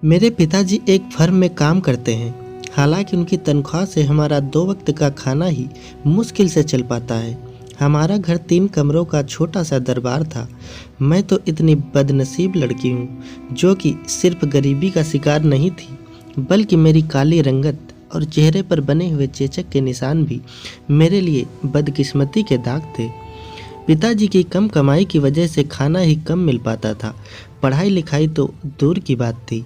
मेरे पिताजी एक फर्म में काम करते हैं। हालांकि उनकी तनख्वाह से हमारा 2 वक्त का खाना ही मुश्किल से चल पाता है। हमारा घर 3 कमरों का छोटा सा दरबार था। मैं तो इतनी बदनसीब लड़की हूँ जो कि सिर्फ गरीबी का शिकार नहीं थी, बल्कि मेरी काली रंगत और चेहरे पर बने हुए चेचक के निशान भी मेरे लिए बदकिस्मती के दाग थे। पिताजी की कम कमाई की वजह से खाना ही कम मिल पाता था। पढ़ाई लिखाई तो दूर की बात थी,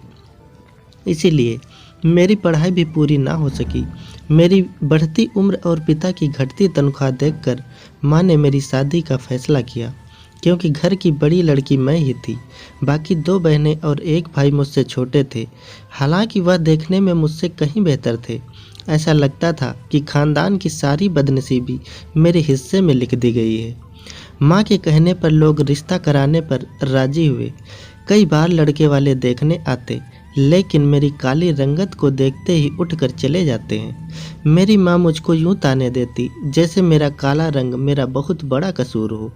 इसीलिए मेरी पढ़ाई भी पूरी ना हो सकी। मेरी बढ़ती उम्र और पिता की घटती तनख्वाह देखकर माँ ने मेरी शादी का फैसला किया, क्योंकि घर की बड़ी लड़की मैं ही थी। बाकी 2 बहनें और 1 भाई मुझसे छोटे थे। हालांकि वह देखने में मुझसे कहीं बेहतर थे। ऐसा लगता था कि खानदान की सारी बदनसीबी मेरे हिस्से में लिख दी गई है। माँ के कहने पर लोग रिश्ता कराने पर राजी हुए। कई बार लड़के वाले देखने आते, लेकिन मेरी काली रंगत को देखते ही उठकर चले जाते हैं। मेरी माँ मुझको यूं ताने देती जैसे मेरा काला रंग मेरा बहुत बड़ा कसूर हो।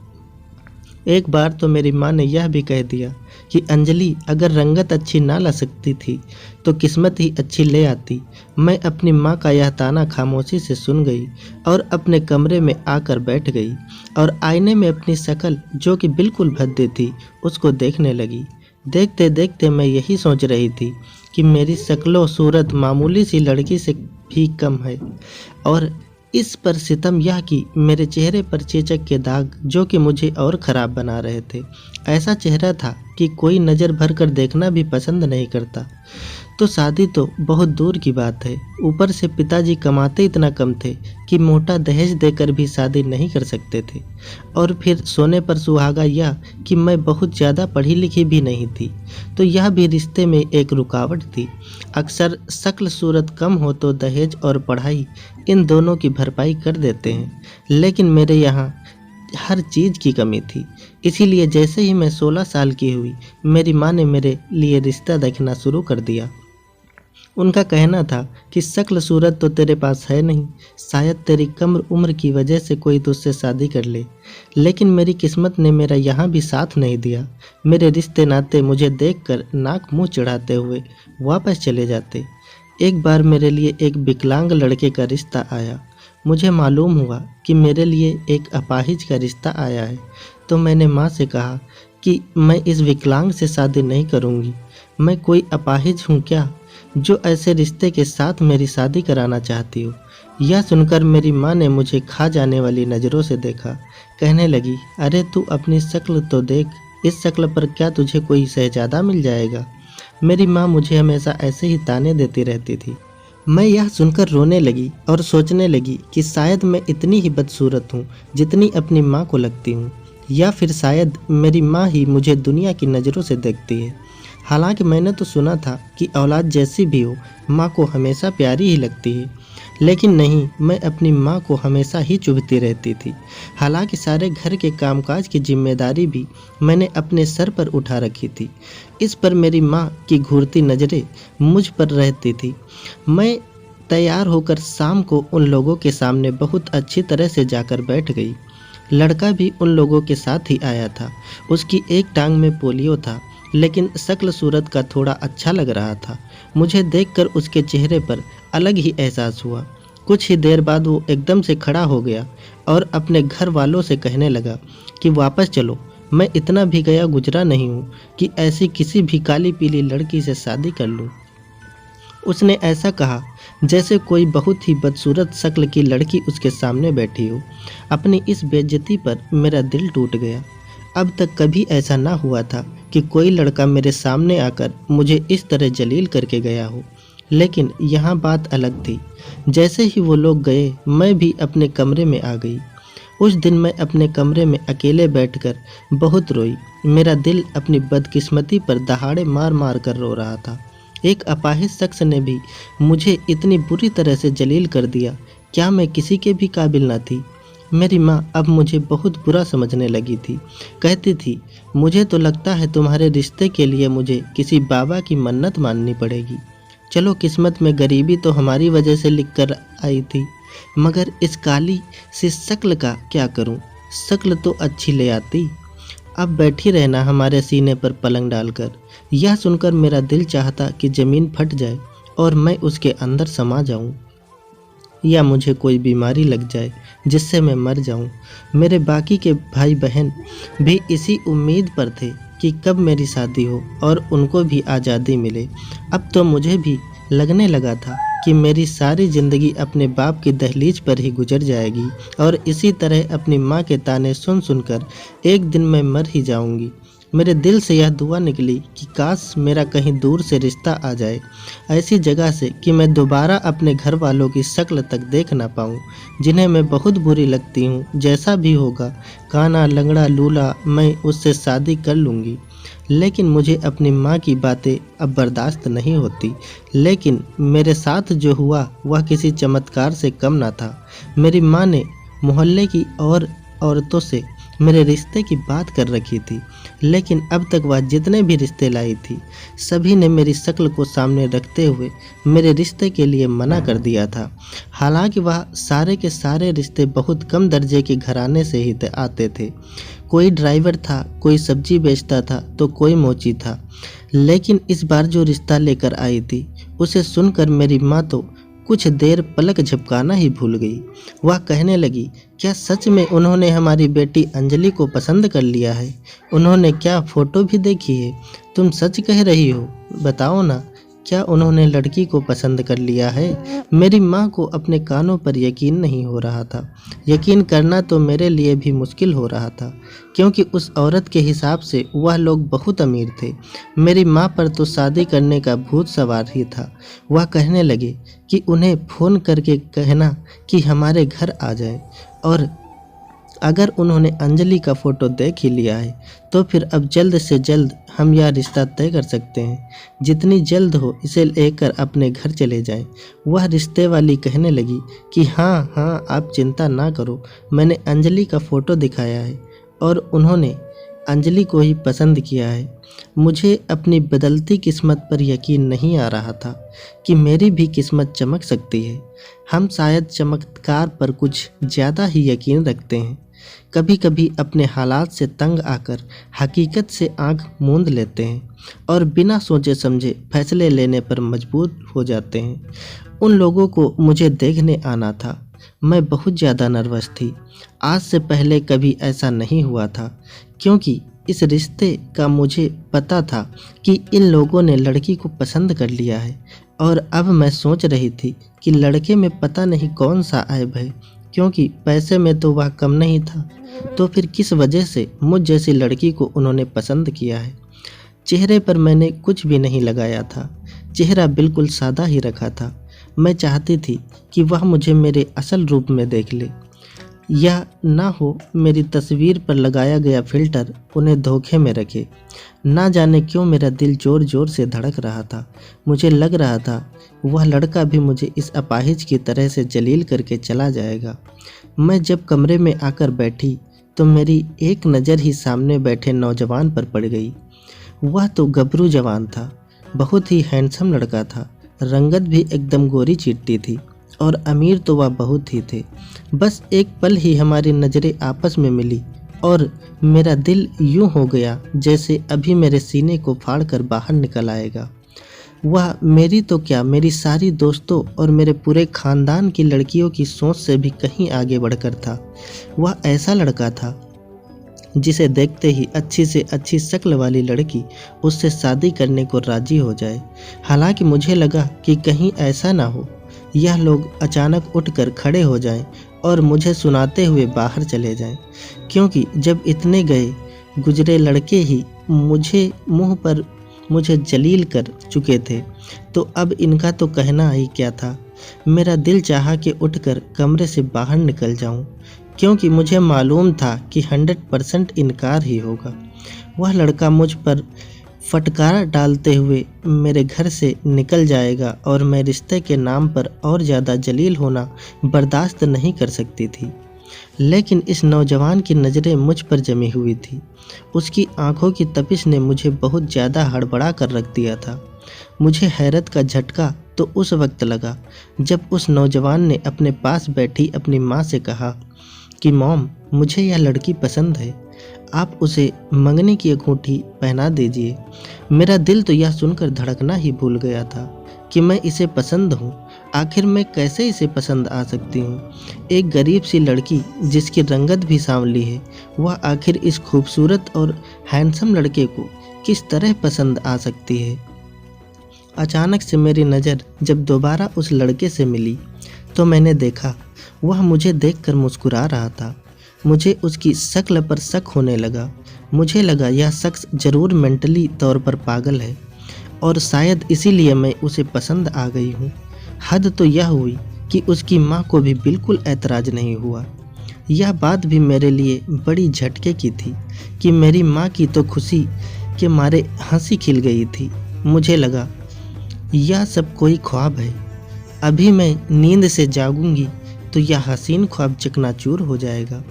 एक बार तो मेरी माँ ने यह भी कह दिया कि अंजलि अगर रंगत अच्छी ना ला सकती थी तो किस्मत ही अच्छी ले आती। मैं अपनी माँ का यह ताना खामोशी से सुन गई और अपने कमरे में आकर बैठ गई और आईने में अपनी शक्ल, जो कि बिल्कुल भद्दी थी, उसको देखने लगी। देखते देखते मैं यही सोच रही थी कि मेरी शक्लो सूरत मामूली सी लड़की से भी कम है, और इस पर सितम यह कि मेरे चेहरे पर चेचक के दाग जो कि मुझे और ख़राब बना रहे थे। ऐसा चेहरा था कि कोई नज़र भर कर देखना भी पसंद नहीं करता। तो शादी तो बहुत दूर की बात है, ऊपर से पिताजी कमाते इतना कम थे कि मोटा दहेज देकर भी शादी नहीं कर सकते थे। और फिर सोने पर सुहागा यह कि मैं बहुत ज़्यादा पढ़ी लिखी भी नहीं थी, तो यह भी रिश्ते में एक रुकावट थी। अक्सर शक्ल सूरत कम हो तो दहेज और पढ़ाई इन दोनों की भरपाई कर देते हैं, लेकिन मेरे यहाँ हर चीज़ की कमी थी। इसीलिए जैसे ही मैं 16 साल की हुई, मेरी माँ ने मेरे लिए रिश्ता देखना शुरू कर दिया। उनका कहना था कि शक्ल सूरत तो तेरे पास है नहीं, शायद तेरी कम उम्र की वजह से कोई तुझसे शादी कर ले। लेकिन मेरी किस्मत ने मेरा यहाँ भी साथ नहीं दिया। मेरे रिश्ते नाते मुझे देखकर नाक मुंह चढ़ाते हुए वापस चले जाते। एक बार मेरे लिए एक विकलांग लड़के का रिश्ता आया। मुझे मालूम हुआ कि मेरे लिए एक अपाहिज का रिश्ता आया है, तो मैंने माँ से कहा कि मैं इस विकलांग से शादी नहीं करूँगी। मैं कोई अपाहिज हूँ क्या जो ऐसे रिश्ते के साथ मेरी शादी कराना चाहती हो। यह सुनकर मेरी माँ ने मुझे खा जाने वाली नज़रों से देखा। कहने लगी, अरे तू अपनी शक्ल तो देख, इस शक्ल पर क्या तुझे कोई शहजादा मिल जाएगा। मेरी माँ मुझे हमेशा ऐसे ही ताने देती रहती थी। मैं यह सुनकर रोने लगी और सोचने लगी कि शायद मैं इतनी ही बदसूरत हूँ जितनी अपनी माँ को लगती हूँ, या फिर शायद मेरी माँ ही मुझे दुनिया की नज़रों से देखती है। हालांकि मैंने तो सुना था कि औलाद जैसी भी हो, माँ को हमेशा प्यारी ही लगती है, लेकिन नहीं, मैं अपनी माँ को हमेशा ही चुभती रहती थी। हालांकि सारे घर के कामकाज की जिम्मेदारी भी मैंने अपने सर पर उठा रखी थी। इस पर मेरी माँ की घूरती नज़रें मुझ पर रहती थी। मैं तैयार होकर शाम को उन लोगों के सामने बहुत अच्छी तरह से जाकर बैठ गई। लड़का भी उन लोगों के साथ ही आया था। उसकी एक टांग में पोलियो था, लेकिन शक्ल सूरत का थोड़ा अच्छा लग रहा था। मुझे देखकर उसके चेहरे पर अलग ही एहसास हुआ। कुछ ही देर बाद वो एकदम से खड़ा हो गया और अपने घर वालों से कहने लगा कि वापस चलो, मैं इतना भी गया गुजरा नहीं हूँ कि ऐसी किसी भी काली पीली लड़की से शादी कर लूँ। उसने ऐसा कहा जैसे कोई बहुत ही बदसूरत शक्ल की लड़की उसके सामने बैठी हो। अपनी इस बेइज्जती पर मेरा दिल टूट गया। अब तक कभी ऐसा ना हुआ था कि कोई लड़का मेरे सामने आकर मुझे इस तरह जलील करके गया हो। लेकिन यहाँ बात अलग थी। जैसे ही वो लोग गए, मैं भी अपने कमरे में आ गई। उस दिन मैं अपने कमरे में अकेले बैठकर बहुत रोई। मेरा दिल अपनी बदकिस्मती पर दहाड़े मार मार कर रो रहा था। एक अपाहिज शख्स ने भी मुझे इतनी बुरी तरह से जलील कर दिया। क्या मैं किसी के भी काबिल न थी? मेरी माँ अब मुझे बहुत बुरा समझने लगी थी। कहती थी, मुझे तो लगता है तुम्हारे रिश्ते के लिए मुझे किसी बाबा की मन्नत माननी पड़ेगी। चलो, किस्मत में गरीबी तो हमारी वजह से लिख कर आई थी, मगर इस काली सी शक्ल का क्या करूं? शक्ल तो अच्छी ले आती। अब बैठी रहना हमारे सीने पर पलंग डालकर। यह सुनकर मेरा दिल चाहता कि ज़मीन फट जाए और मैं उसके अंदर समा जाऊं, या मुझे कोई बीमारी लग जाए जिससे मैं मर जाऊं। मेरे बाकी के भाई बहन भी इसी उम्मीद पर थे कि कब मेरी शादी हो और उनको भी आज़ादी मिले। अब तो मुझे भी लगने लगा था कि मेरी सारी ज़िंदगी अपने बाप की दहलीज पर ही गुजर जाएगी और इसी तरह अपनी माँ के ताने सुन सुनकर एक दिन मैं मर ही जाऊंगी। मेरे दिल से यह दुआ निकली कि काश मेरा कहीं दूर से रिश्ता आ जाए, ऐसी जगह से कि मैं दोबारा अपने घर वालों की शक्ल तक देख ना पाऊँ, जिन्हें मैं बहुत बुरी लगती हूँ। जैसा भी होगा, काना लंगड़ा लूला, मैं उससे शादी कर लूँगी। लेकिन मुझे अपनी माँ की बातें अब बर्दाश्त नहीं होती। लेकिन मेरे साथ जो हुआ वह किसी चमत्कार से कम ना था। मेरी माँ ने मोहल्ले की और औरतों से मेरे रिश्ते की बात कर रखी थी, लेकिन अब तक वह जितने भी रिश्ते लाई थी, सभी ने मेरी शक्ल को सामने रखते हुए मेरे रिश्ते के लिए मना कर दिया था। हालांकि वह सारे के सारे रिश्ते बहुत कम दर्जे के घराने से ही आते थे। कोई ड्राइवर था, कोई सब्जी बेचता था, तो कोई मोची था। लेकिन इस बार जो रिश्ता लेकर आई थी, उसे सुनकर मेरी माँ तो कुछ देर पलक झपकाना ही भूल गई। वह कहने लगी, क्या सच में उन्होंने हमारी बेटी अंजलि को पसंद कर लिया है? उन्होंने क्या फ़ोटो भी देखी है? तुम सच कह रही हो? बताओ ना, क्या उन्होंने लड़की को पसंद कर लिया है? मेरी माँ को अपने कानों पर यकीन नहीं हो रहा था। यकीन करना तो मेरे लिए भी मुश्किल हो रहा था, क्योंकि उस औरत के हिसाब से वह लोग बहुत अमीर थे। मेरी माँ पर तो शादी करने का भूत सवार ही था। वह कहने लगे कि उन्हें फ़ोन करके कहना कि हमारे घर आ जाएं, और अगर उन्होंने अंजलि का फ़ोटो देख ही लिया है तो फिर अब जल्द से जल्द हम यह रिश्ता तय कर सकते हैं। जितनी जल्द हो इसे लेकर अपने घर चले जाएं। वह रिश्ते वाली कहने लगी कि हाँ हाँ, आप चिंता ना करो, मैंने अंजलि का फ़ोटो दिखाया है और उन्होंने अंजलि को ही पसंद किया है। मुझे अपनी बदलती किस्मत पर यकीन नहीं आ रहा था कि मेरी भी किस्मत चमक सकती है। हम शायद चमत्कार पर कुछ ज़्यादा ही यकीन रखते हैं। कभी कभी अपने हालात से तंग आकर हकीकत से आंख मूंद लेते हैं और बिना सोचे समझे फैसले लेने पर मजबूर हो जाते हैं। उन लोगों को मुझे देखने आना था। मैं बहुत ज़्यादा नर्वस थी। आज से पहले कभी ऐसा नहीं हुआ था, क्योंकि इस रिश्ते का मुझे पता था कि इन लोगों ने लड़की को पसंद कर लिया है। और अब मैं सोच रही थी कि लड़के में पता नहीं कौन सा ऐब है, क्योंकि पैसे में तो वह कम नहीं था, तो फिर किस वजह से मुझ जैसी लड़की को उन्होंने पसंद किया है। चेहरे पर मैंने कुछ भी नहीं लगाया था, चेहरा बिल्कुल सादा ही रखा था। मैं चाहती थी कि वह मुझे मेरे असल रूप में देख ले, या ना हो मेरी तस्वीर पर लगाया गया फ़िल्टर उन्हें धोखे में रखे। ना जाने क्यों मेरा दिल ज़ोर ज़ोर से धड़क रहा था। मुझे लग रहा था वह लड़का भी मुझे इस अपाहिज की तरह से जलील करके चला जाएगा। मैं जब कमरे में आकर बैठी तो मेरी एक नज़र ही सामने बैठे नौजवान पर पड़ गई। वह तो गबरू जवान था, बहुत ही हैंडसम लड़का था। रंगत भी एकदम गोरी चिट्टी थी और अमीर तो वह बहुत ही थे। बस एक पल ही हमारी नज़रें आपस में मिली और मेरा दिल यूं हो गया जैसे अभी मेरे सीने को फाड़कर बाहर निकल आएगा। वह मेरी तो क्या, मेरी सारी दोस्तों और मेरे पूरे ख़ानदान की लड़कियों की सोच से भी कहीं आगे बढ़कर था। वह ऐसा लड़का था जिसे देखते ही अच्छी से अच्छी शक्ल वाली लड़की उससे शादी करने को राजी हो जाए। हालांकि मुझे लगा कि कहीं ऐसा ना हो यह लोग अचानक उठकर खड़े हो जाएं और मुझे सुनाते हुए बाहर चले जाएं, क्योंकि जब इतने गए गुजरे लड़के ही मुझे जलील कर चुके थे, तो अब इनका तो कहना ही क्या था। मेरा दिल चाहा कि उठकर कमरे से बाहर निकल जाऊं, क्योंकि मुझे मालूम था कि 100% इनकार ही होगा। वह लड़का मुझ पर फटकारा डालते हुए मेरे घर से निकल जाएगा और मैं रिश्ते के नाम पर और ज़्यादा जलील होना बर्दाश्त नहीं कर सकती थी। लेकिन इस नौजवान की नज़रें मुझ पर जमी हुई थी। उसकी आंखों की तपिश ने मुझे बहुत ज़्यादा हड़बड़ा कर रख दिया था। मुझे हैरत का झटका तो उस वक्त लगा जब उस नौजवान ने अपने पास बैठी अपनी माँ से कहा कि मॉम, मुझे यह लड़की पसंद है। आप उसे मंगनी की अंगूठी पहना दीजिए। मेरा दिल तो यह सुनकर धड़कना ही भूल गया था कि मैं इसे पसंद हूँ। आखिर मैं कैसे इसे पसंद आ सकती हूँ? एक गरीब सी लड़की जिसकी रंगत भी सांवली है, वह आखिर इस खूबसूरत और हैंडसम लड़के को किस तरह पसंद आ सकती है? अचानक से मेरी नज़र जब दोबारा उस लड़के से मिली तो मैंने देखा वह मुझे देखकर मुस्कुरा रहा था। मुझे उसकी शक्ल पर शक होने लगा। मुझे लगा यह शख्स ज़रूर मेंटली तौर पर पागल है और शायद इसीलिए मैं उसे पसंद आ गई हूँ। हद तो यह हुई कि उसकी माँ को भी बिल्कुल ऐतराज़ नहीं हुआ। यह बात भी मेरे लिए बड़ी झटके की थी कि मेरी माँ की तो खुशी के मारे हंसी खिल गई थी। मुझे लगा यह सब कोई ख्वाब है। अभी मैं नींद से जागूंगी तो यह हसीन ख्वाब चकनाचूर हो जाएगा,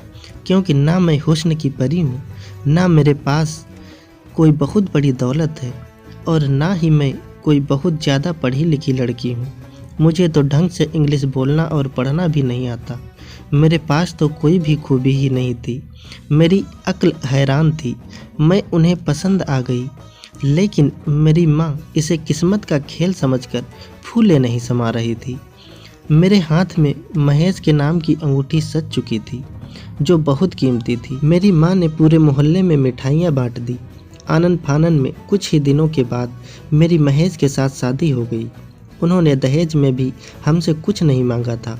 क्योंकि ना मैं हुस्न की परी हूँ, ना मेरे पास कोई बहुत बड़ी दौलत है और ना ही मैं कोई बहुत ज़्यादा पढ़ी लिखी लड़की हूँ। मुझे तो ढंग से इंग्लिश बोलना और पढ़ना भी नहीं आता। मेरे पास तो कोई भी खूबी ही नहीं थी। मेरी अक्ल हैरान थी। मैं उन्हें पसंद आ गई, लेकिन मेरी माँ इसे किस्मत का खेल समझकर फूले नहीं समा रही थी। मेरे हाथ में महेश के नाम की अंगूठी सज चुकी थी, जो बहुत कीमती थी। मेरी माँ ने पूरे मोहल्ले में मिठाइयाँ बांट दी। आनन फानन में कुछ ही दिनों के बाद मेरी महेश के साथ शादी हो गई। उन्होंने दहेज में भी हमसे कुछ नहीं मांगा था।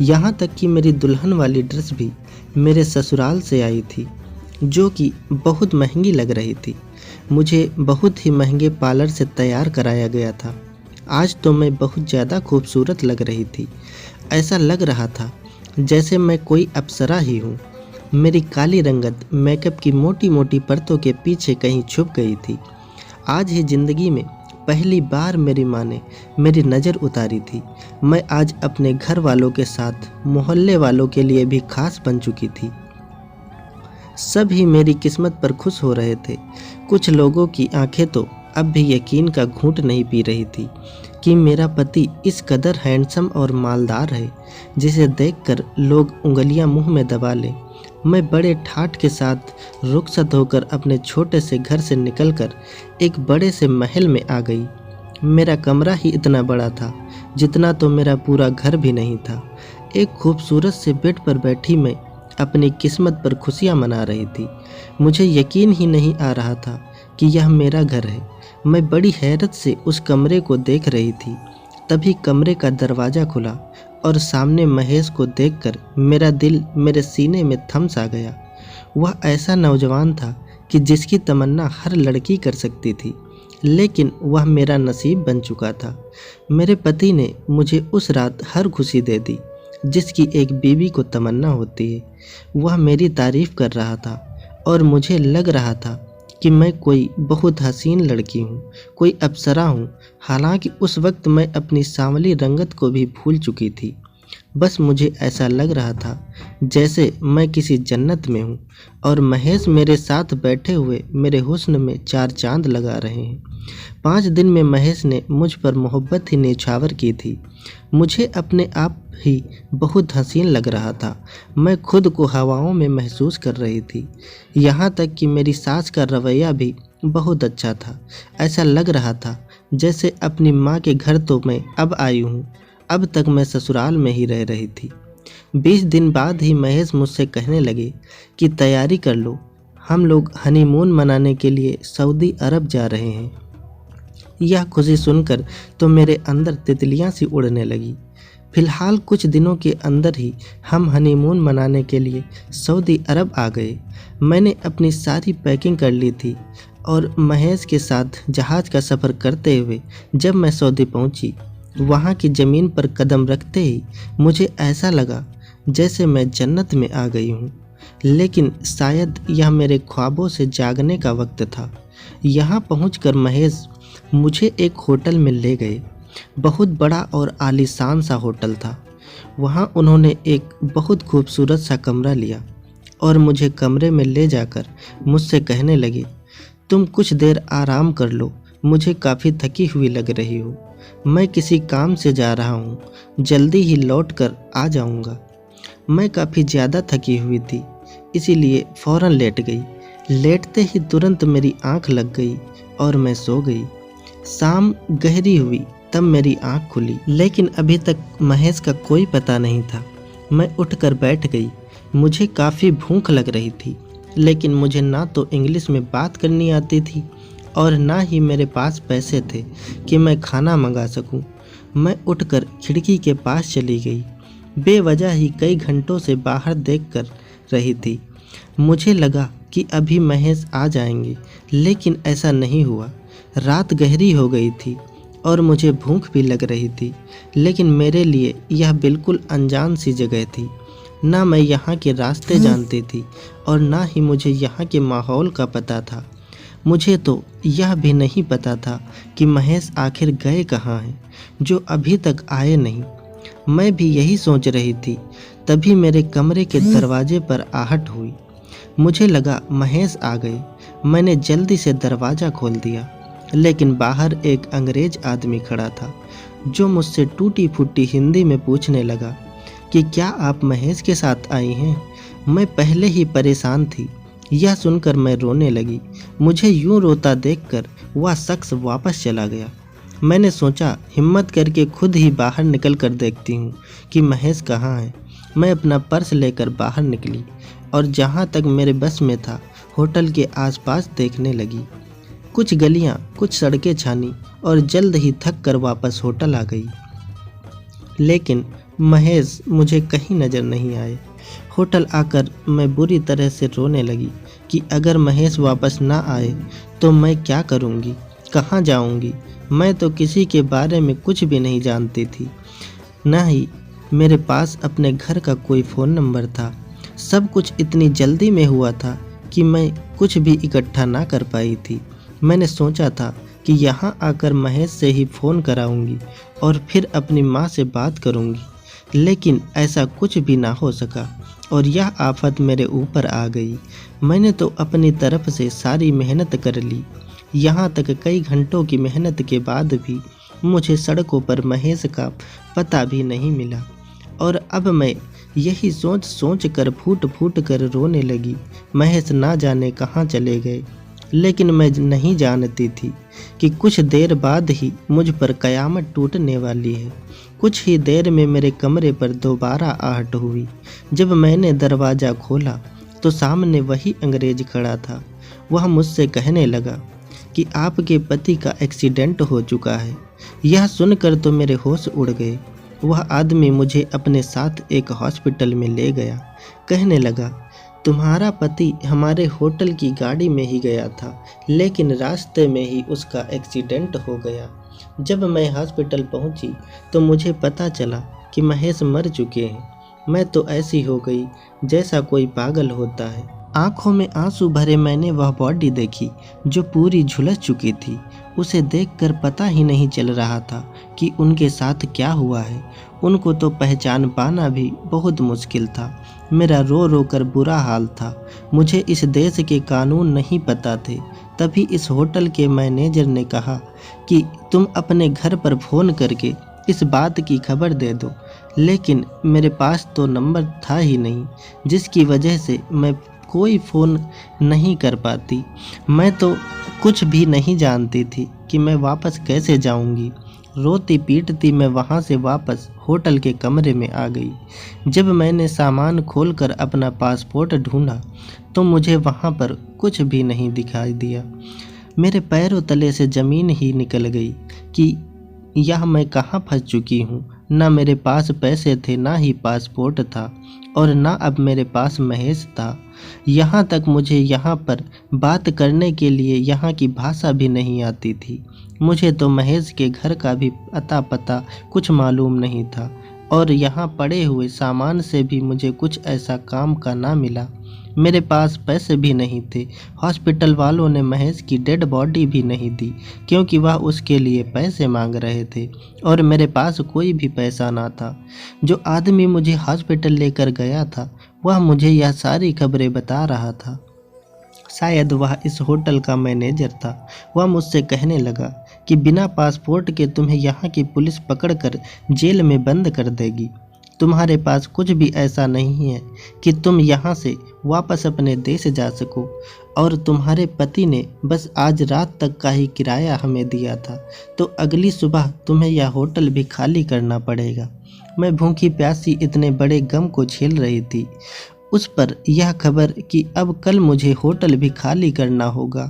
यहाँ तक कि मेरी दुल्हन वाली ड्रेस भी मेरे ससुराल से आई थी, जो कि बहुत महंगी लग रही थी। मुझे बहुत ही महंगे पार्लर से तैयार कराया गया था। आज तो मैं बहुत ज़्यादा खूबसूरत लग रही थी। ऐसा लग रहा था जैसे मैं कोई अप्सरा ही हूँ। मेरी काली रंगत मेकअप की मोटी मोटी परतों के पीछे कहीं छुप गई थी। आज ही ज़िंदगी में पहली बार मेरी माँ ने मेरी नज़र उतारी थी। मैं आज अपने घर वालों के साथ मोहल्ले वालों के लिए भी खास बन चुकी थी। सब ही मेरी किस्मत पर खुश हो रहे थे। कुछ लोगों की आंखें तो अब भी यकीन का घूंट नहीं पी रही थी कि मेरा पति इस कदर हैंडसम और मालदार है, जिसे देखकर लोग उंगलियां मुंह में दबा लें। मैं बड़े ठाठ के साथ रुखसत होकर अपने छोटे से घर से निकलकर एक बड़े से महल में आ गई। मेरा कमरा ही इतना बड़ा था जितना तो मेरा पूरा घर भी नहीं था। एक खूबसूरत से बेड पर बैठी मैं अपनी किस्मत पर खुशियां मना रही थी। मुझे यकीन ही नहीं आ रहा था कि यह मेरा घर है। मैं बड़ी हैरत से उस कमरे को देख रही थी। तभी कमरे का दरवाज़ा खुला और सामने महेश को देखकर मेरा दिल मेरे सीने में थम सा गया। वह ऐसा नौजवान था कि जिसकी तमन्ना हर लड़की कर सकती थी, लेकिन वह मेरा नसीब बन चुका था। मेरे पति ने मुझे उस रात हर खुशी दे दी जिसकी एक बीवी को तमन्ना होती है। वह मेरी तारीफ़ कर रहा था और मुझे लग रहा था कि मैं कोई बहुत हसीन लड़की हूँ, कोई अप्सरा हूँ। हालांकि उस वक्त मैं अपनी सांवली रंगत को भी भूल चुकी थी। बस मुझे ऐसा लग रहा था जैसे मैं किसी जन्नत में हूँ और महेश मेरे साथ बैठे हुए मेरे हुस्न में चार चांद लगा रहे हैं। 5 दिन में महेश ने मुझ पर मोहब्बत ही न्यौछावर की थी। मुझे अपने आप ही बहुत हसीन लग रहा था। मैं खुद को हवाओं में महसूस कर रही थी। यहाँ तक कि मेरी सास का रवैया भी बहुत अच्छा था। ऐसा लग रहा था जैसे अपनी माँ के घर तो मैं अब आई हूँ, अब तक मैं ससुराल में ही रह रही थी। 20 दिन बाद ही महेश मुझसे कहने लगे कि तैयारी कर लो, हम लोग हनीमून मनाने के लिए सऊदी अरब जा रहे हैं। यह खुशी सुनकर तो मेरे अंदर तितलियां सी उड़ने लगी। फिलहाल कुछ दिनों के अंदर ही हम हनीमून मनाने के लिए सऊदी अरब आ गए। मैंने अपनी सारी पैकिंग कर ली थी और महेश के साथ जहाज़ का सफ़र करते हुए जब मैं सऊदी पहुंची, वहां की ज़मीन पर कदम रखते ही मुझे ऐसा लगा जैसे मैं जन्नत में आ गई हूँ। लेकिन शायद यह मेरे ख्वाबों से जागने का वक्त था। यहाँ पहुंचकर महेश मुझे एक होटल में ले गए। बहुत बड़ा और आलीशान सा होटल था। वहाँ उन्होंने एक बहुत खूबसूरत सा कमरा लिया और मुझे कमरे में ले जाकर मुझसे कहने लगे, तुम कुछ देर आराम कर लो, मुझे काफ़ी थकी हुई लग रही हो। मैं किसी काम से जा रहा हूँ, जल्दी ही लौट कर आ जाऊँगा। मैं काफ़ी ज़्यादा थकी हुई थी, इसीलिए फ़ौरन लेट गई। लेटते ही तुरंत मेरी आंख लग गई और मैं सो गई। शाम गहरी हुई तब मेरी आंख खुली, लेकिन अभी तक महेश का कोई पता नहीं था। मैं उठकर बैठ गई। मुझे काफ़ी भूख लग रही थी, लेकिन मुझे ना तो इंग्लिश में बात करनी आती थी और ना ही मेरे पास पैसे थे कि मैं खाना मंगा सकूं। मैं उठकर खिड़की के पास चली गई। बेवजह ही कई घंटों से बाहर देख कर रही थी। मुझे लगा कि अभी महेश आ जाएंगे, लेकिन ऐसा नहीं हुआ। रात गहरी हो गई थी और मुझे भूख भी लग रही थी, लेकिन मेरे लिए यह बिल्कुल अनजान सी जगह थी। ना मैं यहाँ के रास्ते जानती थी और ना ही मुझे यहाँ के माहौल का पता था। मुझे तो यह भी नहीं पता था कि महेश आखिर गए कहाँ हैं, जो अभी तक आए नहीं। मैं भी यही सोच रही थी, तभी मेरे कमरे के दरवाजे पर आहट हुई। मुझे लगा महेश आ गए। मैंने जल्दी से दरवाज़ा खोल दिया, लेकिन बाहर एक अंग्रेज आदमी खड़ा था, जो मुझसे टूटी फूटी हिंदी में पूछने लगा कि क्या आप महेश के साथ आई हैं। मैं पहले ही परेशान थी। यह सुनकर मैं रोने लगी। मुझे यूं रोता देखकर वह शख्स वापस चला गया। मैंने सोचा हिम्मत करके खुद ही बाहर निकल कर देखती हूँ कि महेश कहाँ है। मैं अपना पर्स लेकर बाहर निकली और जहाँ तक मेरे बस में था होटल के आसपास देखने लगी। कुछ गलियाँ, कुछ सड़कें छानी और जल्द ही थक कर वापस होटल आ गई, लेकिन महेश मुझे कहीं नज़र नहीं आए। होटल आकर मैं बुरी तरह से रोने लगी कि अगर महेश वापस ना आए तो मैं क्या करूँगी, कहाँ जाऊँगी। मैं तो किसी के बारे में कुछ भी नहीं जानती थी, ना ही मेरे पास अपने घर का कोई फ़ोन नंबर था। सब कुछ इतनी जल्दी में हुआ था कि मैं कुछ भी इकट्ठा ना कर पाई थी। मैंने सोचा था कि यहाँ आकर महेश से ही फ़ोन कराऊंगी और फिर अपनी माँ से बात करूंगी, लेकिन ऐसा कुछ भी ना हो सका और यह आफत मेरे ऊपर आ गई। मैंने तो अपनी तरफ से सारी मेहनत कर ली, यहाँ तक कई घंटों की मेहनत के बाद भी मुझे सड़कों पर महेश का पता भी नहीं मिला। और अब मैं यही सोच सोच कर फूट फूट कर रोने लगी। महेश ना जाने कहाँ चले गए, लेकिन मैं नहीं जानती थी कि कुछ देर बाद ही मुझ पर कयामत टूटने वाली है। कुछ ही देर में मेरे कमरे पर दोबारा आहट हुई। जब मैंने दरवाज़ा खोला तो सामने वही अंग्रेज खड़ा था। वह मुझसे कहने लगा कि आपके पति का एक्सीडेंट हो चुका है। यह सुनकर तो मेरे होश उड़ गए। वह आदमी मुझे अपने साथ एक हॉस्पिटल में ले गया। कहने लगा, तुम्हारा पति हमारे होटल की गाड़ी में ही गया था, लेकिन रास्ते में ही उसका एक्सीडेंट हो गया। जब मैं हॉस्पिटल पहुंची तो मुझे पता चला कि महेश मर चुके हैं। मैं तो ऐसी हो गई जैसा कोई पागल होता है। आंखों में आंसू भरे मैंने वह बॉडी देखी जो पूरी झुलस चुकी थी। उसे देखकर पता ही नहीं चल रहा था कि उनके साथ क्या हुआ है। उनको तो पहचान पाना भी बहुत मुश्किल था। मेरा रो रो कर बुरा हाल था। मुझे इस देश के कानून नहीं पता थे। तभी इस होटल के मैनेजर ने कहा कि तुम अपने घर पर फ़ोन करके इस बात की खबर दे दो, लेकिन मेरे पास तो नंबर था ही नहीं, जिसकी वजह से मैं कोई फ़ोन नहीं कर पाती। मैं तो कुछ भी नहीं जानती थी कि मैं वापस कैसे जाऊंगी। रोती पीटती मैं वहाँ से वापस होटल के कमरे में आ गई। जब मैंने सामान खोलकर अपना पासपोर्ट ढूंढा तो मुझे वहाँ पर कुछ भी नहीं दिखाई दिया। मेरे पैरों तले से ज़मीन ही निकल गई कि यह मैं कहाँ फंस चुकी हूँ। ना मेरे पास पैसे थे, ना ही पासपोर्ट था और ना अब मेरे पास महेश था। यहाँ तक मुझे यहाँ पर बात करने के लिए यहाँ की भाषा भी नहीं आती थी। मुझे तो महेश के घर का भी अता पता कुछ मालूम नहीं था और यहाँ पड़े हुए सामान से भी मुझे कुछ ऐसा काम का ना मिला। मेरे पास पैसे भी नहीं थे। हॉस्पिटल वालों ने महेश की डेड बॉडी भी नहीं दी, क्योंकि वह उसके लिए पैसे मांग रहे थे और मेरे पास कोई भी पैसा ना था। जो आदमी मुझे हॉस्पिटल लेकर गया था वह मुझे यह सारी खबरें बता रहा था। शायद वह इस होटल का मैनेजर था। वह मुझसे कहने लगा कि बिना पासपोर्ट के तुम्हें यहाँ की पुलिस पकड़कर जेल में बंद कर देगी। तुम्हारे पास कुछ भी ऐसा नहीं है कि तुम यहाँ से वापस अपने देश जा सको, और तुम्हारे पति ने बस आज रात तक का ही किराया हमें दिया था, तो अगली सुबह तुम्हें यह होटल भी खाली करना पड़ेगा। मैं भूखी प्यासी इतने बड़े गम को झेल रही थी, उस पर यह खबर कि अब कल मुझे होटल भी खाली करना होगा,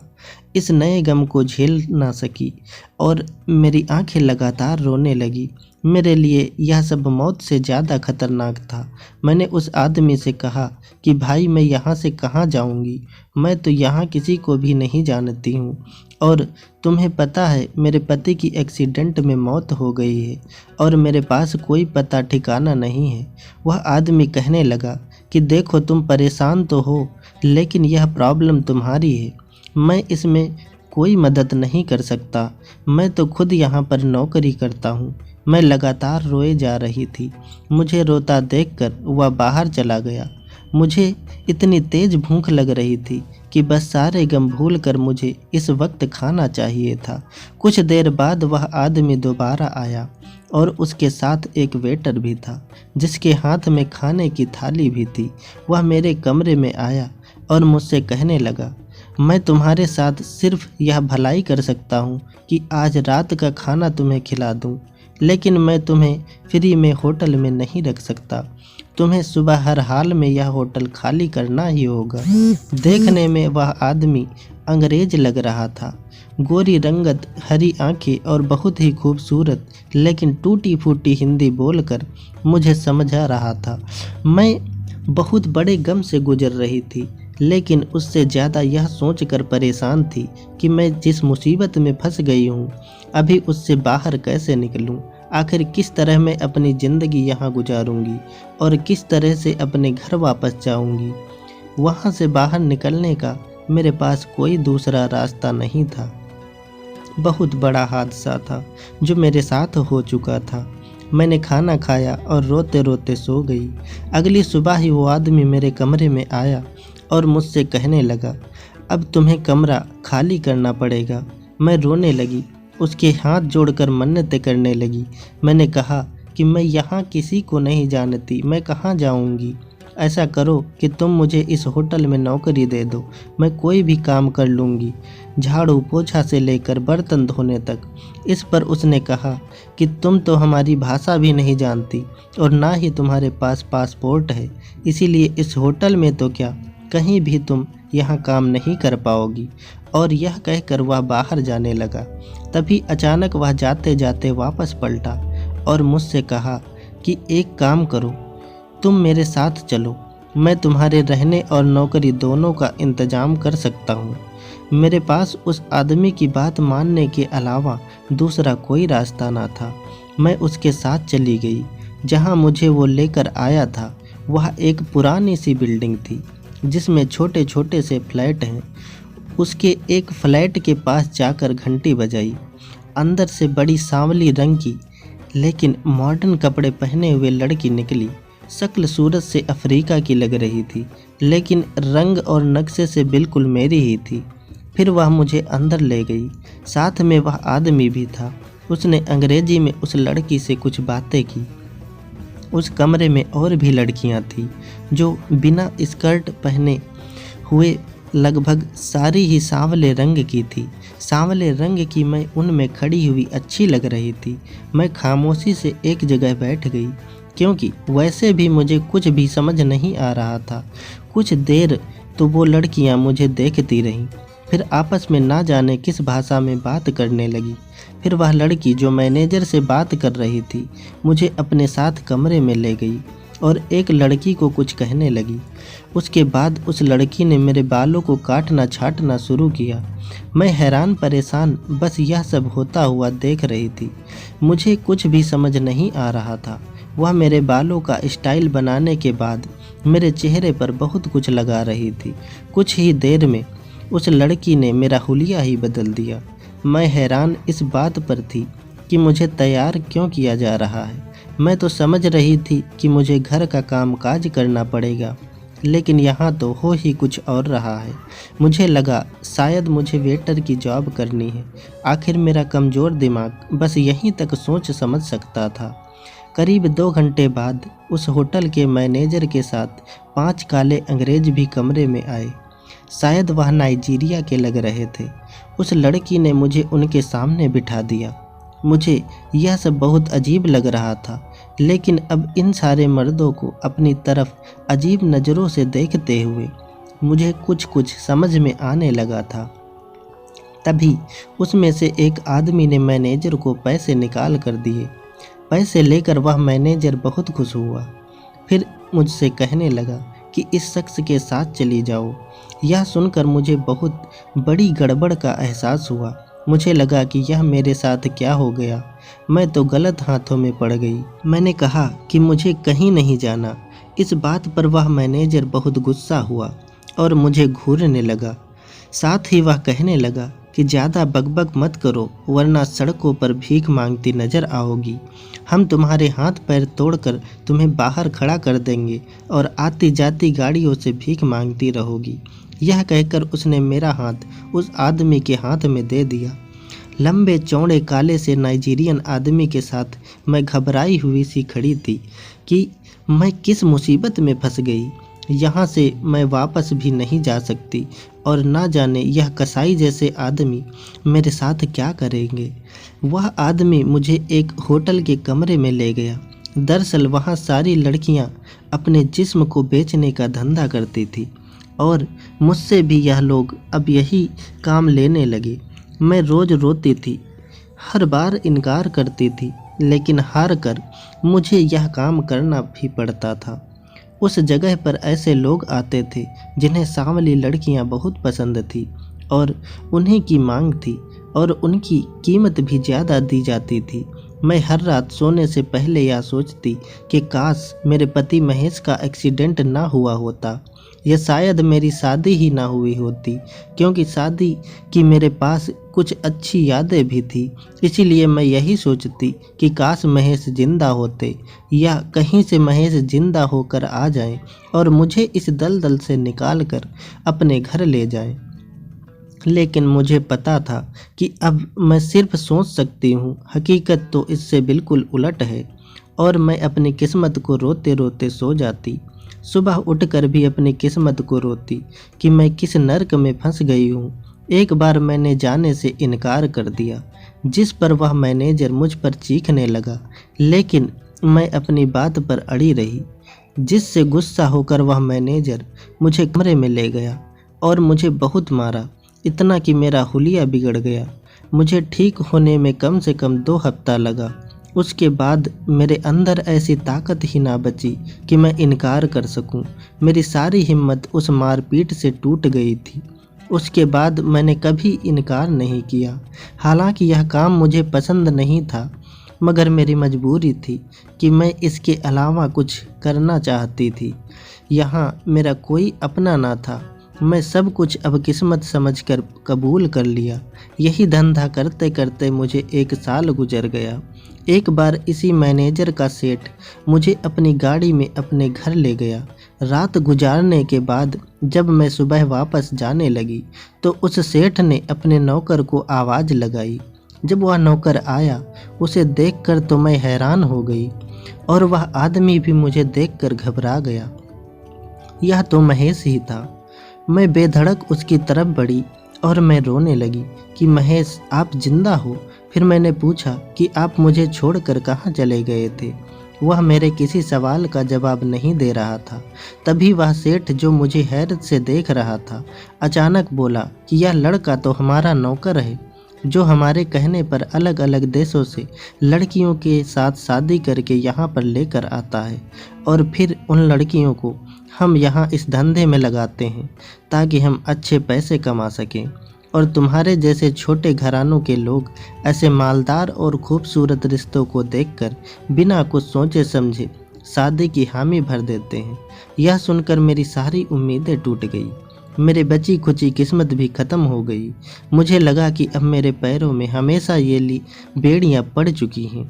इस नए गम को झेल ना सकी और मेरी आंखें लगातार रोने लगी। मेरे लिए यह सब मौत से ज़्यादा खतरनाक था। मैंने उस आदमी से कहा कि भाई मैं यहाँ से कहाँ जाऊँगी, मैं तो यहाँ किसी को भी नहीं जानती हूँ, और तुम्हें पता है मेरे पति की एक्सीडेंट में मौत हो गई है और मेरे पास कोई पता ठिकाना नहीं है। वह आदमी कहने लगा कि देखो तुम परेशान तो हो, लेकिन यह प्रॉब्लम तुम्हारी है, मैं इसमें कोई मदद नहीं कर सकता, मैं तो खुद यहाँ पर नौकरी करता हूँ। मैं लगातार रोए जा रही थी। मुझे रोता देखकर वह बाहर चला गया। मुझे इतनी तेज भूख लग रही थी कि बस सारे गम भूल कर मुझे इस वक्त खाना चाहिए था। कुछ देर बाद वह आदमी दोबारा आया और उसके साथ एक वेटर भी था, जिसके हाथ में खाने की थाली भी थी। वह मेरे कमरे में आया और मुझसे कहने लगा, मैं तुम्हारे साथ सिर्फ यह भलाई कर सकता हूँ कि आज रात का खाना तुम्हें खिला दूँ, लेकिन मैं तुम्हें फ्री में होटल में नहीं रख सकता। तुम्हें सुबह हर हाल में यह होटल खाली करना ही होगा। देखने में वह आदमी अंग्रेज लग रहा था। गोरी रंगत, हरी आंखें और बहुत ही खूबसूरत, लेकिन टूटी फूटी हिंदी बोलकर मुझे समझा रहा था। मैं बहुत बड़े गम से गुजर रही थी, लेकिन उससे ज़्यादा यह सोचकर परेशान थी कि मैं जिस मुसीबत में फंस गई हूँ, अभी उससे बाहर कैसे निकलूँ। आखिर किस तरह मैं अपनी ज़िंदगी यहाँ गुजारूँगी और किस तरह से अपने घर वापस जाऊँगी। वहाँ से बाहर निकलने का मेरे पास कोई दूसरा रास्ता नहीं था। बहुत बड़ा हादसा था जो मेरे साथ हो चुका था। मैंने खाना खाया और रोते रोते सो गई। अगली सुबह ही वो आदमी मेरे कमरे में आया और मुझसे कहने लगा, अब तुम्हें कमरा खाली करना पड़ेगा। मैं रोने लगी, उसके हाथ जोड़कर मन्नतें करने लगी। मैंने कहा कि मैं यहाँ किसी को नहीं जानती, मैं कहाँ जाऊँगी। ऐसा करो कि तुम मुझे इस होटल में नौकरी दे दो, मैं कोई भी काम कर लूँगी, झाड़ू पोछा से लेकर बर्तन धोने तक। इस पर उसने कहा कि तुम तो हमारी भाषा भी नहीं जानती और ना ही तुम्हारे पास पासपोर्ट है, इसीलिए इस होटल में तो क्या, कहीं भी तुम यहाँ काम नहीं कर पाओगी। और यह कहकर वह बाहर जाने लगा। तभी अचानक वह जाते जाते वापस पलटा और मुझसे कहा कि एक काम करो, तुम मेरे साथ चलो, मैं तुम्हारे रहने और नौकरी दोनों का इंतजाम कर सकता हूँ। मेरे पास उस आदमी की बात मानने के अलावा दूसरा कोई रास्ता ना था। मैं उसके साथ चली गई। जहाँ मुझे वो लेकर आया था वह एक पुरानी सी बिल्डिंग थी, जिसमें छोटे छोटे से फ्लैट हैं। उसके एक फ्लैट के पास जाकर घंटी बजाई। अंदर से बड़ी सांवली रंग की लेकिन मॉडर्न कपड़े पहने हुए लड़की निकली। शक्ल सूरत से अफ्रीका की लग रही थी, लेकिन रंग और नक्शे से बिल्कुल मेरी ही थी। फिर वह मुझे अंदर ले गई। साथ में वह आदमी भी था। उसने अंग्रेजी में उस लड़की से कुछ बातें की। उस कमरे में और भी लड़कियां थीं जो बिना स्कर्ट पहने हुए लगभग सारी ही सांवले रंग की थी। सांवले रंग की मैं उनमें खड़ी हुई अच्छी लग रही थी। मैं खामोशी से एक जगह बैठ गई, क्योंकि वैसे भी मुझे कुछ भी समझ नहीं आ रहा था। कुछ देर तो वो लड़कियां मुझे देखती रहीं, फिर आपस में ना जाने किस भाषा में बात करने लगी। फिर वह लड़की जो मैनेजर से बात कर रही थी मुझे अपने साथ कमरे में ले गई और एक लड़की को कुछ कहने लगी। उसके बाद उस लड़की ने मेरे बालों को काटना छाटना शुरू किया। मैं हैरान परेशान बस यह सब होता हुआ देख रही थी। मुझे कुछ भी समझ नहीं आ रहा था। वह मेरे बालों का स्टाइल बनाने के बाद मेरे चेहरे पर बहुत कुछ लगा रही थी। कुछ ही देर में उस लड़की ने मेरा हुलिया ही बदल दिया। मैं हैरान इस बात पर थी कि मुझे तैयार क्यों किया जा रहा है। मैं तो समझ रही थी कि मुझे घर का काम काज करना पड़ेगा, लेकिन यहाँ तो हो ही कुछ और रहा है। मुझे लगा शायद मुझे वेटर की जॉब करनी है। आखिर मेरा कमज़ोर दिमाग बस यहीं तक सोच समझ सकता था। करीब 2 घंटे बाद उस होटल के मैनेजर के साथ 5 काले अंग्रेज भी कमरे में आए। शायद वह नाइजीरिया के लग रहे थे। उस लड़की ने मुझे उनके सामने बिठा दिया। मुझे यह सब बहुत अजीब लग रहा था, लेकिन अब इन सारे मर्दों को अपनी तरफ अजीब नज़रों से देखते हुए मुझे कुछ समझ में आने लगा था। तभी उसमें से एक आदमी ने मैनेजर को पैसे निकाल कर दिए। पैसे लेकर वह मैनेजर बहुत खुश हुआ। फिर मुझसे कहने लगा कि इस शख्स के साथ चली जाओ। यह सुनकर मुझे बहुत बड़ी गड़बड़ का एहसास हुआ। मुझे लगा कि यह मेरे साथ क्या हो गया, मैं तो गलत हाथों में पड़ गई। मैंने कहा कि मुझे कहीं नहीं जाना। इस बात पर वह मैनेजर बहुत गुस्सा हुआ और मुझे घूरने लगा। साथ ही वह कहने लगा कि ज़्यादा बकबक मत करो, वरना सड़कों पर भीख मांगती नज़र आओगी। हम तुम्हारे हाथ पैर तोड़कर तुम्हें बाहर खड़ा कर देंगे और आती जाती गाड़ियों से भीख मांगती रहोगी। यह कहकर उसने मेरा हाथ उस आदमी के हाथ में दे दिया। लंबे चौड़े काले से नाइजीरियन आदमी के साथ मैं घबराई हुई सी खड़ी थी कि मैं किस मुसीबत में फंस गई। यहाँ से मैं वापस भी नहीं जा सकती और ना जाने यह कसाई जैसे आदमी मेरे साथ क्या करेंगे। वह आदमी मुझे एक होटल के कमरे में ले गया। दरअसल वहाँ सारी लड़कियाँ अपने जिस्म को बेचने का धंधा करती थी और मुझसे भी यह लोग अब यही काम लेने लगे। मैं रोज़ रोती थी, हर बार इनकार करती थी, लेकिन हार कर मुझे यह काम करना भी पड़ता था। उस जगह पर ऐसे लोग आते थे जिन्हें सांवली लड़कियां बहुत पसंद थी और उन्हीं की मांग थी और उनकी कीमत भी ज़्यादा दी जाती थी। मैं हर रात सोने से पहले यह सोचती कि काश मेरे पति महेश का एक्सीडेंट ना हुआ होता, या शायद मेरी शादी ही ना हुई होती, क्योंकि शादी की मेरे पास कुछ अच्छी यादें भी थी। इसीलिए मैं यही सोचती कि काश महेश जिंदा होते, या कहीं से महेश जिंदा होकर आ जाएं और मुझे इस दलदल से निकाल कर अपने घर ले जाएं। लेकिन मुझे पता था कि अब मैं सिर्फ सोच सकती हूँ, हकीकत तो इससे बिल्कुल उलट है। और मैं अपनी किस्मत को रोते रोते सो जाती। सुबह उठकर भी अपनी किस्मत को रोती कि मैं किस नर्क में फंस गई हूँ। एक बार मैंने जाने से इनकार कर दिया, जिस पर वह मैनेजर मुझ पर चीखने लगा, लेकिन मैं अपनी बात पर अड़ी रही, जिससे गुस्सा होकर वह मैनेजर मुझे कमरे में ले गया और मुझे बहुत मारा, इतना कि मेरा हुलिया बिगड़ गया। मुझे ठीक होने में कम से कम 2 हफ्ता लगा। उसके बाद मेरे अंदर ऐसी ताकत ही ना बची कि मैं इनकार कर सकूं। मेरी सारी हिम्मत उस मारपीट से टूट गई थी। उसके बाद मैंने कभी इनकार नहीं किया। हालांकि यह काम मुझे पसंद नहीं था, मगर मेरी मजबूरी थी कि मैं इसके अलावा कुछ करना चाहती थी। यहाँ मेरा कोई अपना ना था। मैं सब कुछ अब किस्मत समझकर कबूल कर लिया। यही धंधा करते करते मुझे 1 साल गुजर गया। एक बार इसी मैनेजर का सेठ मुझे अपनी गाड़ी में अपने घर ले गया। रात गुजारने के बाद जब मैं सुबह वापस जाने लगी तो उस सेठ ने अपने नौकर को आवाज़ लगाई। जब वह नौकर आया, उसे देखकर तो मैं हैरान हो गई और वह आदमी भी मुझे देखकर घबरा गया। यह तो महेश ही था। मैं बेधड़क उसकी तरफ बढ़ी और मैं रोने लगी कि महेश, आप जिंदा हो। फिर मैंने पूछा कि आप मुझे छोड़कर कहाँ चले गए थे। वह मेरे किसी सवाल का जवाब नहीं दे रहा था। तभी वह सेठ, जो मुझे हैरत से देख रहा था, अचानक बोला कि यह लड़का तो हमारा नौकर है, जो हमारे कहने पर अलग अलग देशों से लड़कियों के साथ शादी करके यहाँ पर लेकर आता है और फिर उन लड़कियों को हम यहाँ इस धंधे में लगाते हैं ताकि हम अच्छे पैसे कमा सकें, और तुम्हारे जैसे छोटे घरानों के लोग ऐसे मालदार और खूबसूरत रिश्तों को देखकर बिना कुछ सोचे समझे शादी की हामी भर देते हैं। यह सुनकर मेरी सारी उम्मीदें टूट गई। मेरे बची खुची किस्मत भी ख़त्म हो गई। मुझे लगा कि अब मेरे पैरों में हमेशा ये बेड़ियाँ पड़ चुकी हैं,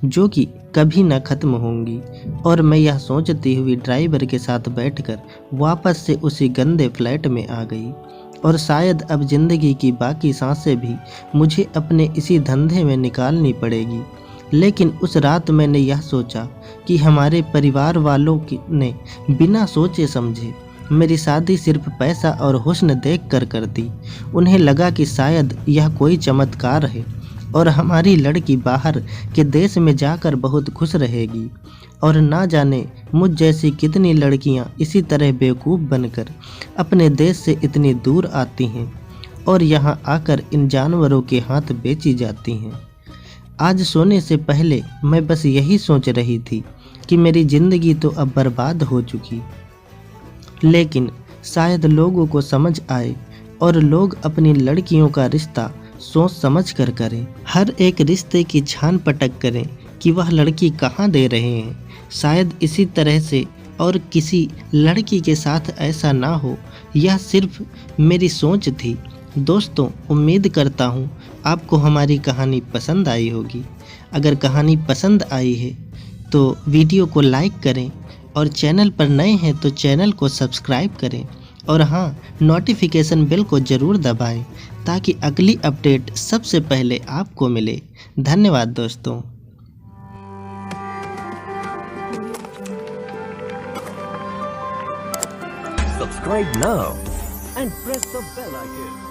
जो कि कभी ना ख़त्म होंगी। और मैं यह सोचती हुई ड्राइवर के साथ बैठकर वापस से उसी गंदे फ्लैट में आ गई। और शायद अब ज़िंदगी की बाकी सांसें भी मुझे अपने इसी धंधे में निकालनी पड़ेगी। लेकिन उस रात मैंने यह सोचा कि हमारे परिवार वालों ने बिना सोचे समझे मेरी शादी सिर्फ पैसा और हुस्न देख कर दी। उन्हें लगा कि शायद यह कोई चमत्कार है और हमारी लड़की बाहर के देश में जाकर बहुत खुश रहेगी। और ना जाने मुझ जैसी कितनी लड़कियां इसी तरह बेवकूफ़ बनकर अपने देश से इतनी दूर आती हैं और यहां आकर इन जानवरों के हाथ बेची जाती हैं। आज सोने से पहले मैं बस यही सोच रही थी कि मेरी ज़िंदगी तो अब बर्बाद हो चुकी, लेकिन शायद लोगों को समझ आए और लोग अपनी लड़कियों का रिश्ता सोच समझ कर करें। हर एक रिश्ते की छान पटक करें कि वह लड़की कहाँ दे रहे हैं। शायद इसी तरह से और किसी लड़की के साथ ऐसा ना हो। यह सिर्फ मेरी सोच थी। दोस्तों, उम्मीद करता हूँ आपको हमारी कहानी पसंद आई होगी। अगर कहानी पसंद आई है तो वीडियो को लाइक करें और चैनल पर नए हैं तो चैनल को सब्सक्राइब करें और हाँ, नोटिफिकेशन बेल को ज़रूर दबाएं ताकि अगली अपडेट सबसे पहले आपको मिले। धन्यवाद दोस्तों। Subscribe now and press the bell icon.